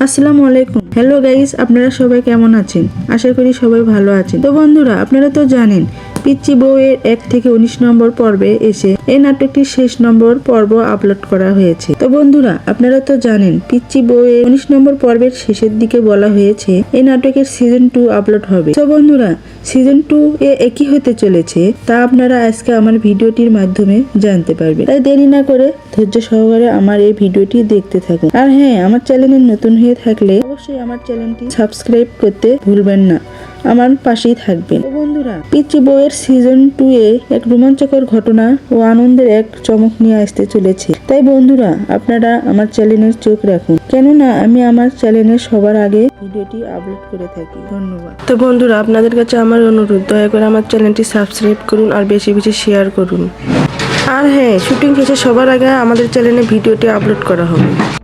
আসসালামু আলাইকুম। Hello guys, আপনারা সবাই কেমন আছেন? আশা করি সবাই ভালো আছেন। তো বন্ধুরা, আপনারা তো জানেন পিচ্চি বউয়ের 1 থেকে 19 নম্বর পর্বে এসে এই নাটকটির শেষ নম্বর পর্ব আপলোড করা হয়েছে। তো বন্ধুরা, আপনারা তো জানেন পিচ্চি বউয়ের 19 নম্বর পর্বের শেষের দিকে বলা হয়েছে এই নাটকের সিজন 2 আপলোড হবে। তো বন্ধুরা, সিজন 2 এ একই হতে চলেছে তা আপনারা আজকে আমার ভিডিওটির মাধ্যমে জানতে পারবেন। তাই দেরি না করে ধৈর্য সহকারে আমার এই ভিডিওটি দেখতে থাকুন। আর হ্যাঁ, আমার চ্যানেলে নতুন হয়ে থাকলে অবশ্যই আমার চ্যানেলটি সাবস্ক্রাইব করতে ভুলবেন না, আমার পাশেই থাকবেন। তো বন্ধুরা, পিচ্চি বউয়ের সিজন 2 এ এক রোমাঞ্চকর ঘটনা ও আনন্দের এক চমক নিয়ে আসতে চলেছে। তাই বন্ধুরা, আপনারা আমার চ্যানেলের চোখ রাখুন, কেননা আমি আমার চ্যানেলে সবার আগে ভিডিওটি আপলোড করে থাকি। ধন্যবাদ। তো বন্ধুরা, আপনাদের কাছে আমার অনুরোধ, দয়া করে আমার চ্যানেলটি সাবস্ক্রাইব করুন আর বেশি বেশি শেয়ার করুন। আর হ্যাঁ, শুটিং শেষে সবার আগে আমাদের চ্যানেলে ভিডিওটি আপলোড করা হবে।